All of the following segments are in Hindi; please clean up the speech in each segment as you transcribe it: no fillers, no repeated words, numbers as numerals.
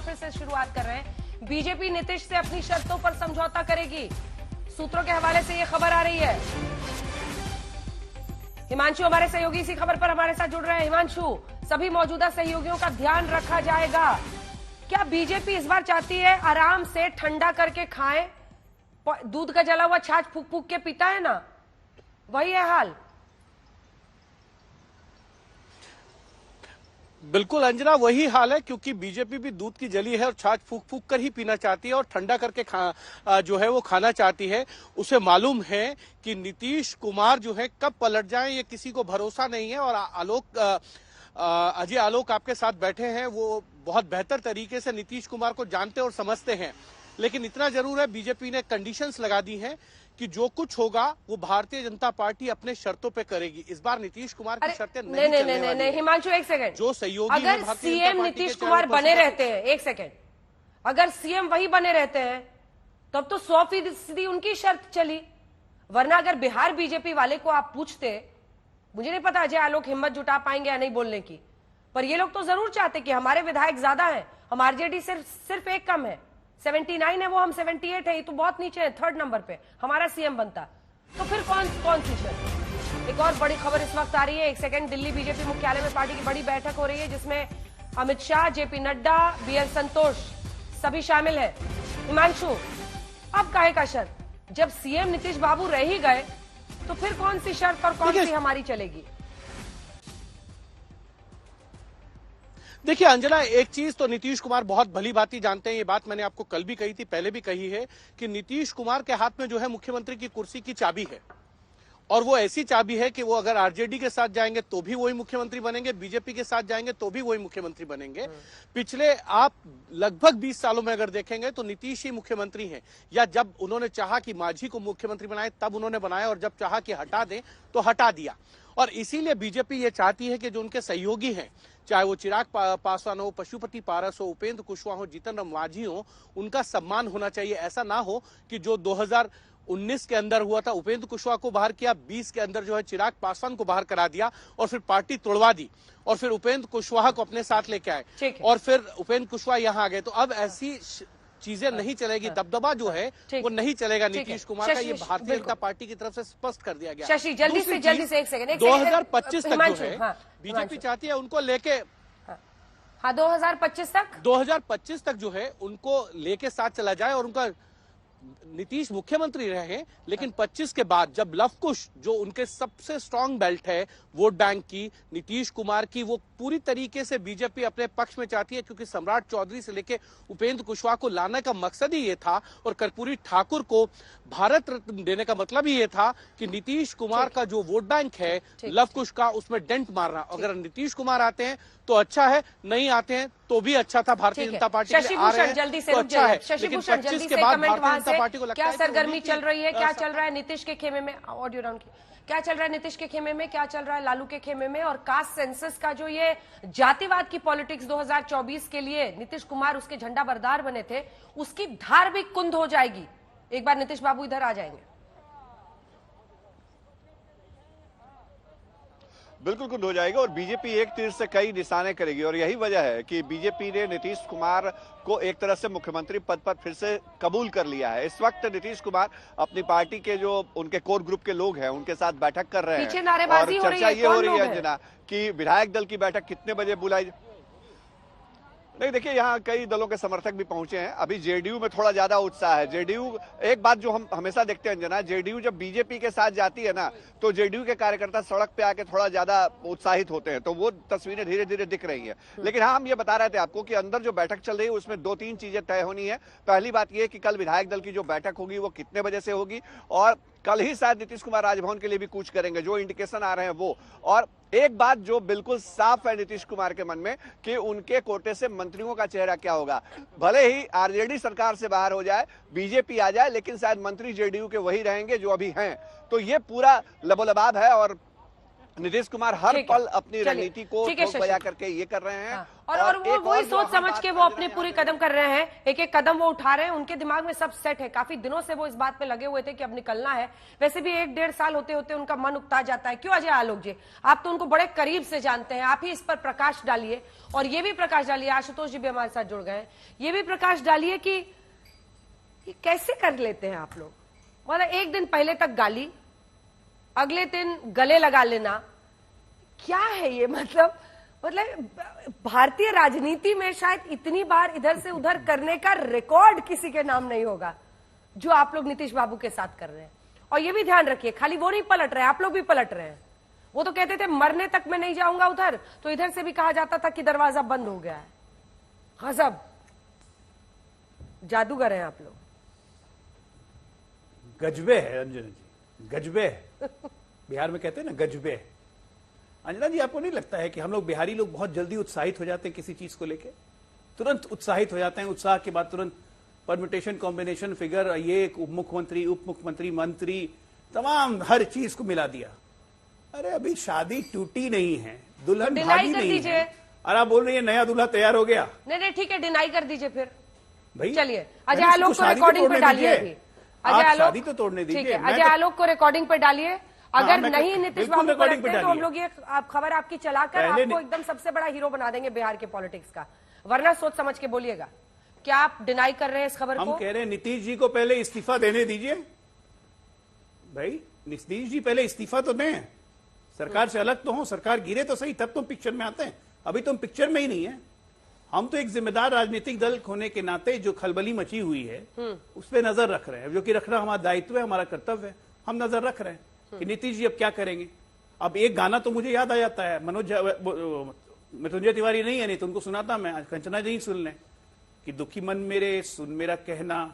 फिर से शुरुआत कर रहे हैं। बीजेपी नीतीश से अपनी शर्तों पर समझौता करेगी, सूत्रों के हवाले से यह खबर आ रही है। हिमांशु हमारे सहयोगी इसी खबर पर हमारे साथ जुड़ रहे हैं। हिमांशु, सभी मौजूदा सहयोगियों का ध्यान रखा जाएगा। क्या बीजेपी इस बार चाहती है आराम से ठंडा करके खाएं? दूध का जला हुआ छाछ फूक फूक के पीता है ना, वही है हाल। बिल्कुल अंजना, वही हाल है, क्योंकि बीजेपी भी दूध की जली है और छाछ फूक फूक कर ही पीना चाहती है और ठंडा करके जो है वो खाना चाहती है। उसे मालूम है कि नीतीश कुमार जो है कब पलट जाएं ये किसी को भरोसा नहीं है। और अजय आलोक आपके साथ बैठे हैं, वो बहुत बेहतर तरीके से नीतीश कुमार को जानते और समझते हैं। लेकिन इतना जरूर है, बीजेपी ने कंडीशंस लगा दी हैं कि जो कुछ होगा वो भारतीय जनता पार्टी अपने शर्तों पे करेगी। इस बार नीतीश कुमार की शर्तें नहीं, हिमांशु एक सेकंड, जो सहयोगी अगर सीएम नीतीश कुमार बने रहते हैं, एक सेकंड, अगर सीएम वही बने रहते हैं तब तो 100% उनकी शर्त चली। वरना अगर बिहार बीजेपी वाले को आप पूछते, मुझे नहीं पता अजय आलोक हिम्मत जुटा पाएंगे या नहीं बोलने की, पर ये लोग तो जरूर चाहते कि हमारे विधायक ज्यादा हैं, हम आरजेडी सिर्फ एक कम है, 79 है वो, हम 78 है, ये तो बहुत नीचे है, 3rd नंबर पे हमारा सीएम बनता। तो फिर कौन सी शर्त। एक और बड़ी खबर इस वक्त आ रही है, एक सेकंड, दिल्ली बीजेपी मुख्यालय में पार्टी की बड़ी बैठक हो रही है जिसमें अमित शाह, जेपी नड्डा, बीएल संतोष सभी शामिल है। हिमांशु, अब काहे का शर्त? जब सीएम नीतीश बाबू रह ही गए तो फिर कौन सी शर्त और कौन सी हमारी चलेगी? देखिए अंजना, एक चीज तो नीतीश कुमार बहुत भली भांति जानते हैं, ये बात मैंने आपको कल भी कही थी, पहले भी कही है, कि नीतीश कुमार के हाथ में जो है मुख्यमंत्री की कुर्सी की चाबी है। और वो ऐसी चाबी है कि वो अगर आरजेडी के साथ जाएंगे तो भी वही मुख्यमंत्री बनेंगे, बीजेपी के साथ जाएंगे तो भी वही मुख्यमंत्री बनेंगे। पिछले आप लगभग 20 सालों में अगर देखेंगे तो नीतीश ही मुख्यमंत्री हैं। या जब उन्होंने चाहा कि मांझी को मुख्यमंत्री बनाए तब उन्होंने बनाया, और जब चाहा कि हटा दें तो हटा दिया। और इसीलिए बीजेपी ये चाहती है कि जो उनके सहयोगी हैं, चाहे वो चिराग पासवान हो, पशुपति पारस हो, उपेंद्र कुशवाहा हो, जीतन राम मांझी हो, उनका सम्मान होना चाहिए। ऐसा ना हो कि जो 2019 के अंदर हुआ था, उपेंद्र कुशवाहा को बाहर किया, 20 के अंदर जो है चिराग पासवान को बाहर करा दिया और फिर पार्टी तोड़वा दी और फिर उपेंद्र कुशवाहा को अपने साथ लेके आए और फिर उपेंद्र कुशवाहा यहाँ आ गए। तो अब ऐसी चीजें नहीं चलेगी, दबदबा जो है वो नहीं चलेगा नीतीश कुमार का, ये भारतीय जनता पार्टी की तरफ से स्पष्ट कर दिया गया। शशि, जल्दी से एक सेकंड, 2025 तक जो है बीजेपी चाहती है उनको लेके, हाँ 2025 तक जो है उनको लेके साथ चला जाए और उनका नीतीश मुख्यमंत्री रहे। लेकिन 25 के बाद जब लव कुश, जो उनके सबसे स्ट्रांग बेल्ट है वोट बैंक की, नीतीश कुमार की, वो पूरी तरीके से बीजेपी अपने पक्ष में चाहती है, क्योंकि सम्राट चौधरी से लेके उपेंद्र कुशवाहा को लाने का मकसद ही ये था और कर्पूरी ठाकुर को भारत रत्न देने का मतलब ही ये था कि नीतीश कुमार का जो वोट बैंक है लव कुश का, उसमें डेंट मारना। अगर नीतीश कुमार आते हैं तो अच्छा है, नहीं आते हैं तो भी अच्छा था। भारतीय जनता पार्टी शशि भूषण जल्दी से अच्छा है, लेकिन 25 के बाद भारतीय जनता पार्टी को लगता है क्या सरगर्मी चल रही है, क्या चल रहा है नीतीश के खेमे में, ऑडियो राउंड की क्या चल रहा है नीतीश के खेमे में, क्या चल रहा है लालू के खेमे में, और कास्ट सेंसस का जो ये जातिवाद की पॉलिटिक्स 2024 के लिए नीतीश कुमार उसके झंडा बरदार बने थे, उसकी धार भी कुंद हो जाएगी एक बार नीतीश बाबू इधर आ जाएंगे। बिल्कुल कुंद हो जाएगा और बीजेपी एक तीर से कई निशाने करेगी। और यही वजह है कि बीजेपी ने नीतीश कुमार को एक तरह से मुख्यमंत्री पद पर फिर से कबूल कर लिया है। इस वक्त नीतीश कुमार अपनी पार्टी के जो उनके कोर ग्रुप के लोग हैं उनके साथ बैठक कर रहे हैं और चर्चा ये हो रही है अंजना कि विधायक दल की बैठक कितने बजे बुलाई। नहीं देखिए, यहाँ कई दलों के समर्थक भी पहुंचे हैं। अभी जेडीयू में थोड़ा ज्यादा उत्साह है। जेडीयू, एक बात जो हम हमेशा देखते हैं अंजना, जेडीयू जब बीजेपी के साथ जाती है ना तो जेडीयू के कार्यकर्ता सड़क पे आके थोड़ा ज्यादा उत्साहित होते हैं, तो वो तस्वीरें धीरे धीरे दिख रही हैं। लेकिन हाँ, हम ये बता रहे थे आपको कि अंदर जो बैठक चल रही है उसमें 2-3 चीजें तय होनी है। पहली बात यह कि कल विधायक दल की जो बैठक होगी वो कितने बजे से होगी, और कल ही शायद नीतीश कुमार राजभवन के लिए भी कूच करेंगे, जो इंडिकेशन आ रहे हैं वो। और एक बात जो बिल्कुल साफ है नीतीश कुमार के मन में कि उनके कोटे से मंत्रियों का चेहरा क्या होगा। भले ही आरजेडी सरकार से बाहर हो जाए, बीजेपी आ जाए, लेकिन शायद मंत्री जेडीयू के वही रहेंगे जो अभी हैं। तो ये पूरा लबोलबाब है और नीतीश कुमार हर ठीक है, पल अपनी चलिए, रणनीति को ठीक है, ठोक बजा शशि। करके ये कर रहे हैं। हाँ, और वो एक वही जो सोच हम समझ बात के कर वो रहे अपने हैं पूरे यहाँ पे- कदम कर रहे हैं, एक एक कदम वो उठा रहे हैं, उनके दिमाग में सब सेट है। काफी दिनों से वो इस बात पे लगे हुए थे कि अब निकलना है। वैसे भी 1-1.5 साल होते होते उनका मन उकता जाता है। क्यों अजय आलोक जी, आप तो उनको बड़े करीब से जानते हैं, आप ही इस पर प्रकाश डालिए। और ये भी प्रकाश डालिए, आशुतोष जी भी हमारे साथ जुड़ गए हैं, ये भी प्रकाश डालिए कि ये कैसे कर लेते हैं आप लोग। मतलब एक दिन पहले तक गाली, अगले दिन गले लगा लेना, क्या है ये। मतलब भारतीय राजनीति में शायद इतनी बार इधर से उधर करने का रिकॉर्ड किसी के नाम नहीं होगा जो आप लोग नीतीश बाबू के साथ कर रहे हैं। और ये भी ध्यान रखिए, खाली वो नहीं पलट रहे, आप लोग भी पलट रहे हैं। वो तो कहते थे मरने तक मैं नहीं जाऊंगा उधर, तो इधर से भी कहा जाता था कि दरवाजा बंद हो गया है। गजब जादूगर हैं आप लोग। गजबे है अंजना जी, गजबे है। बिहार में कहते हैं ना गजबे है। अंजना जी, आपको नहीं लगता है कि हम लोग बिहारी लोग बहुत जल्दी उत्साहित हो जाते हैं किसी चीज को लेके? तुरंत उत्साहित हो जाते हैं, उत्साह के बाद तुरंत परम्यूटेशन, कॉम्बिनेशन, फिगर, ये उप मुख्यमंत्री, उप मुख्यमंत्री, मंत्री, तमाम हर चीज को मिला दिया। अरे अभी शादी टूटी नहीं है, दुल्हन भागी नहीं है, और आप बोल रही है नया दूल्हा तैयार हो गया। नहीं ठीक है, डिनाई कर दीजिए फिर भाई चलिए। अजय आलोक को रिकॉर्डिंग पे डालिए अभी। अजय आलोक, शादी तो तोड़ने दीजिए। ठीक है, अजय आलोक को रिकॉर्डिंग पे डालिए। अगर नहीं नीतीश बाबू को रिकॉर्डिंग रखते पे हैं तो हम लोग ये खबर आपकी चलाकर आपको एकदम सबसे बड़ा हीरो बना देंगे बिहार के पॉलिटिक्स का। वरना सोच समझ के बोलिएगा। क्या आप डिनाई कर रहे हैं इस खबर को? हम कह रहे हैं नीतीश जी को पहले इस्तीफा देने दीजिए। भाई नीतीश जी पहले इस्तीफा तो दें, सरकार से अलग तो हो, सरकार गिरे तो सही, तब तुम पिक्चर में आते हैं। अभी तुम पिक्चर में ही नहीं है। हम तो एक जिम्मेदार राजनीतिक दल होने के नाते जो खलबली मची हुई है उस पर नजर रख रहे हैं, जो कि रखना हमारा दायित्व है, हमारा कर्तव्य है। हम नजर रख रहे हैं कि नीतीश जी अब क्या करेंगे। अब एक गाना तो मुझे याद आ जाता है, मृत्युंजय तिवारी नहीं है, नहीं तो उनको सुनाता मैं, कंचना जी सुन लें कि दुखी मन मेरे सुन मेरा कहना,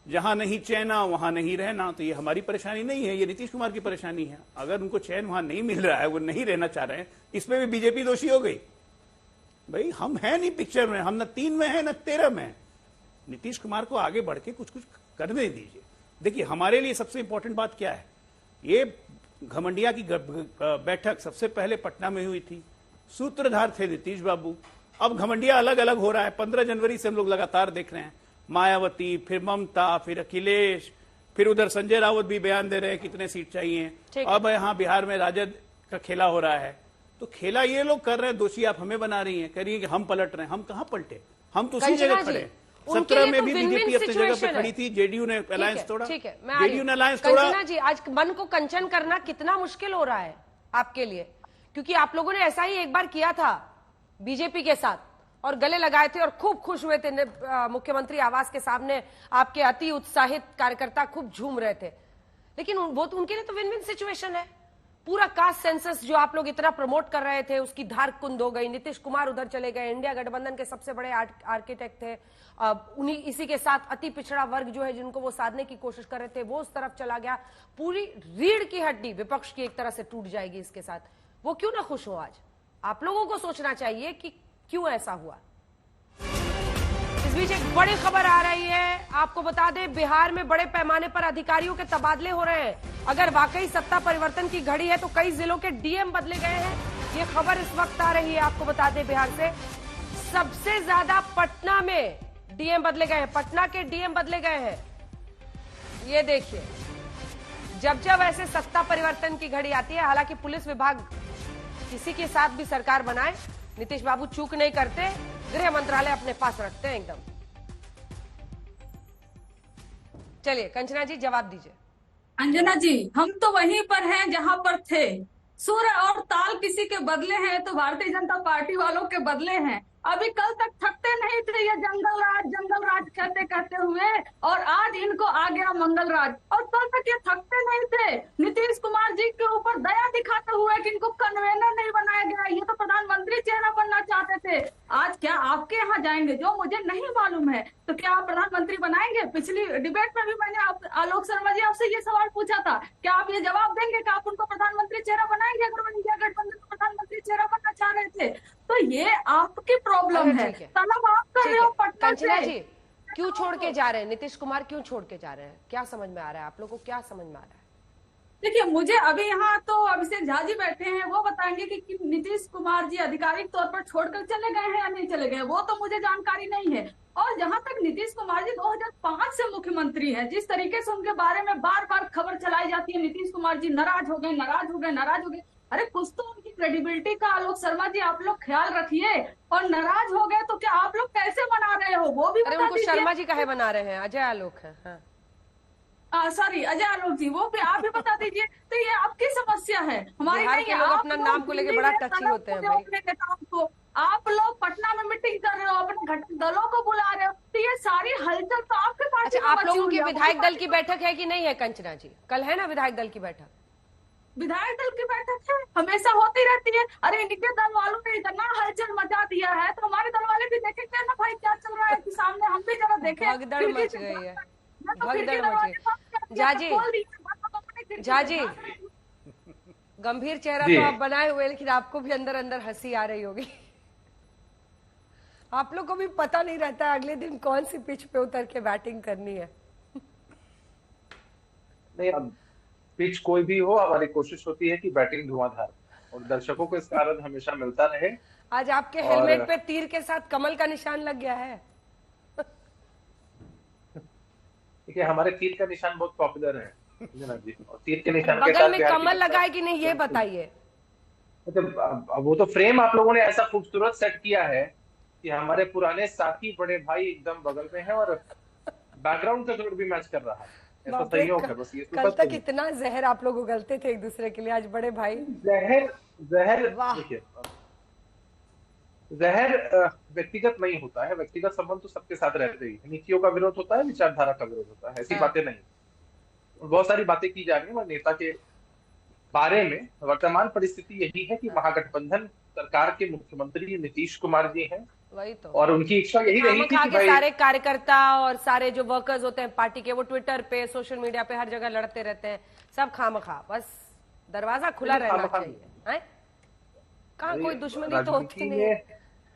जहां नहीं चैना वहां नहीं रहना। तो ये हमारी परेशानी नहीं है, ये नीतीश कुमार की परेशानी है। अगर उनको चैन वहां नहीं मिल रहा है, वो नहीं रहना चाह रहे हैं, इसमें भी बीजेपी दोषी हो गई। भाई हम हैं नहीं पिक्चर में, हम न 3 में है न 13 में। नीतीश कुमार को आगे बढ़ के कुछ करने दीजिए। देखिए हमारे लिए सबसे इंपॉर्टेंट बात क्या है, ये घमंडिया की बैठक सबसे पहले पटना में हुई थी, सूत्रधार थे नीतीश बाबू। अब घमंडिया अलग अलग हो रहा है, 15 जनवरी से हम लोग लगातार देख रहे हैं। मायावती, फिर ममता, फिर अखिलेश, फिर उधर संजय राउत भी बयान दे रहे हैं कितने सीट चाहिए। अब यहाँ बिहार में राजद का खेला हो रहा है। तो खेला ये लोग कर रहे हैं, दोषी आप हमें बना रही हैं, कह रही है कि हम पलट रहे हैं। हम कहां पलटे, हम तो उसी जगह खड़े हैं। 17 में भी बीजेपी अपनी जगह पे खड़ी थी, जेडीयू ने अलायंस तोड़ा। ठीक है, जेडीयू ने अलायंस तोड़ा। कंचना जी, आज मन को कंचन करना कितना मुश्किल हो रहा है आपके लिए, क्योंकि आप लोगों ने ऐसा ही एक बार किया था बीजेपी के साथ और गले लगाए थे और खूब खुश हुए थे। मुख्यमंत्री आवास के सामने आपके अति उत्साहित कार्यकर्ता खूब झूम रहे थे। लेकिन वो तो उनके लिए तो विन विन सिचुएशन है। पूरा कास्ट सेंसस जो आप लोग इतना प्रमोट कर रहे थे उसकी धार कुंद हो गई। नीतीश कुमार उधर चले गए, इंडिया गठबंधन के सबसे बड़े आर्किटेक्ट थे, उन्हीं इसी के साथ अति पिछड़ा वर्ग जो है जिनको वो साधने की कोशिश कर रहे थे वो उस तरफ चला गया। पूरी रीढ़ की हड्डी विपक्ष की एक तरह से टूट जाएगी इसके साथ। वो क्यों ना खुश हो? आज आप लोगों को सोचना चाहिए कि क्यों ऐसा हुआ। इस बीच एक बड़ी खबर आ रही है, आपको बता दें बिहार में बड़े पैमाने पर अधिकारियों के तबादले हो रहे हैं। अगर वाकई सत्ता परिवर्तन की घड़ी है तो कई जिलों के डीएम बदले गए हैं। ये खबर इस वक्त आ रही है, आपको बता दें बिहार से सबसे ज्यादा पटना में डीएम बदले गए हैं। पटना के डीएम बदले गए हैं। ये देखिए, जब जब ऐसे सत्ता परिवर्तन की घड़ी आती है, हालांकि पुलिस विभाग किसी के साथ भी सरकार बनाए नीतीश बाबू चूक नहीं करते, गृह मंत्रालय अपने पास रखते हैं एकदम। चलिए कंचना जी जवाब दीजिए। अंजना जी, हम तो वहीं पर हैं जहां पर थे। सुर और ताल किसी के बदले हैं तो भारतीय जनता पार्टी वालों के बदले हैं। अभी कल तक थकते नहीं थे ये जंगल राज कहते कहते हुए, और आज इनको आ गया मंगल राज। और कल तक ये थकते नहीं थे नीतीश कुमार जी के ऊपर दया दिखाते हुए कि इनको कन्वेनर नहीं बनाया गया, ये तो प्रधानमंत्री चेहरा बनना चाहते थे। आज क्या आपके यहाँ जाएंगे जो मुझे नहीं मालूम है, तो क्या आप प्रधानमंत्री बनाएंगे? पिछली डिबेट में भी मैंने आलोक शर्मा जी आपसे ये सवाल पूछा था, क्या आप ये जवाब देंगे कि आप उनको प्रधानमंत्री चेहरा बनाएंगे अगर वो इंडिया गठबंधन को प्रधानमंत्री चेहरा बनना चाह रहे थे? तो ये आपकी प्रॉब्लम है, तलब आप कर रहे हो पटना से। क्यों छोड़ के जा रहे हैं नीतीश कुमार, क्यों छोड़ के जा रहे हैं? क्या समझ में आ रहा है आप लोगों को, क्या समझ में आ रहा है? देखिए, मुझे अभी यहाँ तो अभिषेक झा जी बैठे हैं, वो बताएंगे कि नीतीश कुमार जी आधिकारिक तौर पर छोड़कर चले गए हैं या नहीं चले गए, वो तो मुझे जानकारी नहीं है। और जहां तक नीतीश कुमार जी 2005 से मुख्यमंत्री हैं, जिस तरीके से उनके बारे में बार बार खबर चलाई जाती है, नीतीश कुमार जी नाराज हो गए, नाराज हो गए, नाराज हो गए। अरे कुछ तो उनकी क्रेडिबिलिटी का आलोक शर्मा जी आप लोग ख्याल रखिए। और नाराज हो गए तो क्या आप लोग कैसे मना रहे हो, वो भी अरे बता उनको दीजिए। शर्मा जी काहे बना रहे हैं, अजय आलोक है। हाँ। सॉरी, अजय आलोक जी, वो भी आप भी बता दीजिए। तो ये आपकी समस्या है, हमारी बिहार नहीं के है। लोग आप अपना लोग नाम को लेके दिल्ली बड़ा में टची तलब होते हैं कर रहे हो भाई। अपने नेताओं को, आप लोग पटना में मीटिंग कर रहे हो, अपने घटक दलों को बुला रहे हो, तो ये सारी हलचल तो आपके पार्टी अच्छा, में आप मची लोगों हुई की है। विधायक हमारी दल की बैठक है कि नहीं है कंचना जी? कल है ना विधायक दल की बैठक? विधायक दल की बैठक है, हमेशा होती रहती है। अरे इनके दल वालों ने इतना हलचल मचा दिया है, तो हमारे दल वाले भी देखेंगे ना भाई क्या चल रहा है कि सामने, हम भी जरा देखें। भगदड़ खिड़की मच से गई है, मैं तो खिड़की भगदड़ मच दरवाजे गई। बंद कर दिया, झा तो जी, खोल दिया, बस अब अपने खिड़की झा से जी, बाहर आइए। गंभीर चेहरा जी। तो आप बनाए हुए, लेकिन आपको भी अंदर अंदर हंसी आ रही होगी। आप लोग को भी पता नहीं रहता है अगले दिन कौन सी पिच पे उतर के बैटिंग करनी है। नहीं, अब पिच कोई भी हो, हमारी कोशिश होती है कि बैटिंग धुआंधार और दर्शकों को इसका आनंद हमेशा मिलता रहे। आज आपके और- हेलमेट पे तीर के साथ कमल का निशान लग गया है। देखिए, हमारे तीर का निशान बहुत पॉपुलर है जना जी, और तीर के निशान के बगल साथ में बिहार की कमल जनता- लगा है कि नहीं ये बताइए। मतलब अब वो तो फ्रेम आप लोगों ने ऐसा खूबसूरत सेट किया है कि हमारे पुराने साथी बड़े भाई एकदम बगल में है और बैकग्राउंड का कलर भी मैच कर रहा है। ऐसा बाप रे, संयोग है बस, ये कल सुबह तक इतना जहर आप लोग उगलते थे एक दूसरे के लिए, आज बड़े भाई। जहर जहर वाह। देखिए, जहर व्यक्तिगत नहीं होता है, व्यक्तिगत संबंध तो सबके साथ रहते ही है। नीतियों का विरोध होता है, विचारधारा का विरोध होता है, ऐसी हाँ। बातें नहीं। बहुत सारी बातें की जा रही है और नेता के बारे में। वर्तमान परिस्थिति यही है कि महागठबंधन सरकार के मुख्यमंत्री नीतीश कुमार जी हैं वही तो। और उनकी इच्छा यही रही थी खामखा कि के भाई सारे कार्यकर्ता और सारे जो वर्कर्स होते हैं पार्टी के, वो ट्विटर पे, सोशल मीडिया पे हर जगह लड़ते रहते हैं, सब खामखा। बस दरवाजा खुला रहना खामखा चाहिए, हैं? कहाँ कोई दुश्मनी तो राजनीति होती नहीं। में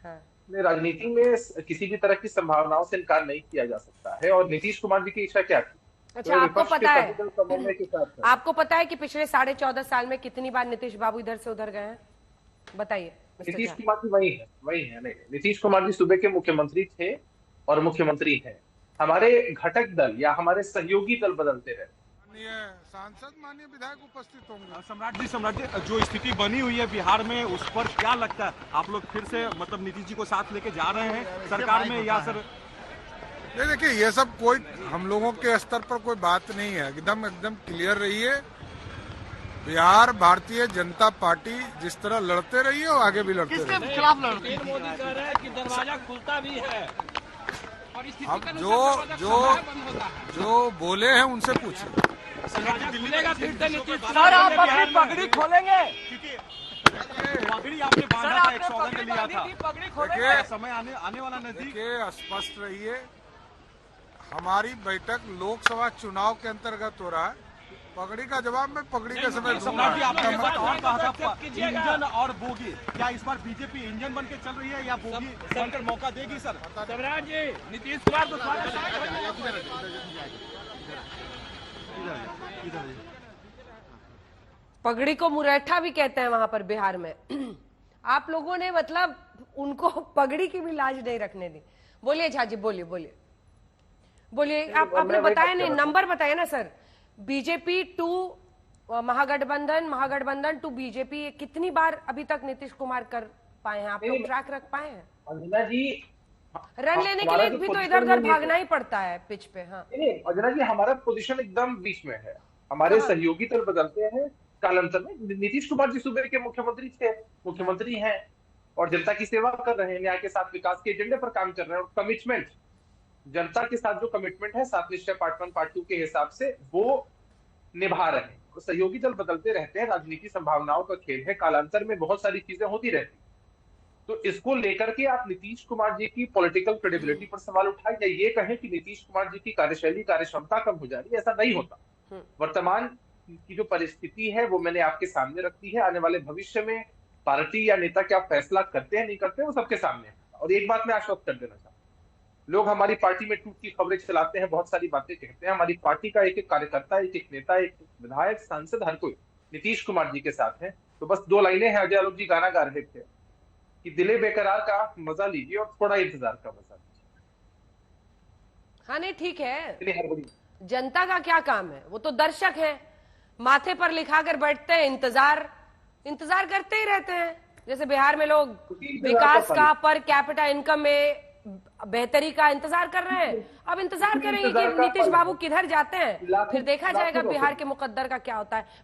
हाँ। राजनीति में किसी भी तरह की संभावनाओं से इनकार नहीं किया जा सकता है। और नीतीश कुमार जी की इच्छा क्या थी? अच्छा, वो आपको विपक्ष के पता है, सभी दल समन्वय के साथ थे। आपको पता है कि पिछले 14.5 साल में कितनी बार नीतीश बाबू इधर से उधर गए हैं? बताइए मिस्टर नीतीश झा। कुमार जी वही है। नहीं, नीतीश कुमार जी सूबे के मुख्यमंत्री थे और मुख्यमंत्री हैं। हमारे घटक दल या हमारे सहयोगी दल बदलते रहे। माननीय सांसद, माननीय विधायक उपस्थित होंगे। सम्राट जी, जो स्थिति बनी हुई है बिहार में, उस पर क्या लगता है? आप लोग फिर से मतलब नीतीश जी को साथ लेके जा रहे हैं सरकार में, या सर? ये देखिए, ये सब कोई हम लोगों के स्तर पर कोई बात नहीं है। एकदम क्लियर रही है। बिहार भारतीय जनता पार्टी जिस तरह लड़ते रही है और आगे भी लड़ते रही है। खिलाफ लड़ते हैं। मोदी कह रहे हैं कि दरवाजा खुलता भी है और अब जो बोले हैं उनसे पूछिए। खुलेगा फिर से नीतीश सर, आप अपनी पगड़ी खोलेंगे? पगड़ी आपने बांधा था, एक सौगंध लिया था। देखिए, समय आने वाला नजदीक। देखिए, स्पष्ट रहिए। हमारी बैठक लोकसभा चुनाव के अंतर्गत हो रहा है। पगड़ी का जवाब मैं पगड़ी के समय दूंगा। सम्राट जी, आपने एक बात और कहा था, इंजन और बोगी, क्या इस बार बीजेपी इंजन बन के चल रही है या बोगी बनकर मौका देगी सर? सम्राट जी, नीतीश कुमार तो पगड़ी को मुरैठा भी कहते हैं वहां पर बिहार में। आप लोगों ने मतलब उनको पगड़ी की भी लाज नहीं रखने दी। बोलिए झा जी, बोलिए। आपने बताया नहीं, नंबर बताया ना sir. BJP to Mahagathbandhan to BJP, कितनी बार अभी तक नीतीश कुमार कर पाए हैं? आप लोग ट्रैक रख पाए हैं? अंजना जी, रन लेने के लिए भी तो इधर उधर भागना ही पड़ता है पिच पे। हाँ, नहीं, अंजना जी, हमारा पोजीशन एकदम बीच में है। हमारे सहयोगी दल बदलते हैं कालांतर में। नीतीश कुमार जी सूबे के मुख्यमंत्री हैं और जनता की सेवा कर रहे हैं, न्याय के साथ विकास के एजेंडे पर काम कर रहे हैं। और कमिटमेंट, जनता के साथ जो कमिटमेंट है 7 निश्चय पार्ट 1 पार्ट 2 के हिसाब से, वो निभा रहे हैं। तो सहयोगी दल बदलते रहते हैं, राजनीति संभावनाओं का खेल है, कालांतर में बहुत सारी चीजें होती रहती। तो इसको लेकर के आप नीतीश कुमार जी की पॉलिटिकल क्रेडिबिलिटी पर सवाल उठाए या ये कहें कि नीतीश कुमार जी की कार्यशैली, कार्यक्षमता कम हो जा रही है, ऐसा नहीं होता। वर्तमान की जो परिस्थिति है वो मैंने आपके सामने रख दी है। आने वाले भविष्य में पार्टी या नेता क्या फैसला करते हैं नहीं करते हैं, वो सबके सामने है। और एक बात मैं आश्वस्त कर देना चाहता हूं, लोग हमारी पार्टी में टूट की खबरें चलाते हैं, बहुत सारी बातें कहते हैं। हमारी पार्टी का एक एक कार्यकर्ता, एक एक नेता, एक विधायक, सांसद, हर कोई नीतीश कुमार जी के साथ है। तो बस 2 लाइनें हैं, अजय आलोक जी गाना गा रहे थे कि दिले बेकरार का मजा लीजिए और थोड़ा इंतजार का मजा लीजिए। हाँ नहीं ठीक है, इतनी हड़बड़ी जनता का क्या काम है, वो तो दर्शक है, माथे पर लिखाकर बैठते हैं, इंतजार करते ही रहते हैं। जैसे बिहार में लोग विकास का, पर कैपिटा इनकम में बेहतरी का इंतजार कर रहे हैं, अब इंतजार करेंगे कि नीतीश बाबू किधर जाते हैं, फिर देखा जाएगा बिहार के मुकद्दर का क्या होता है।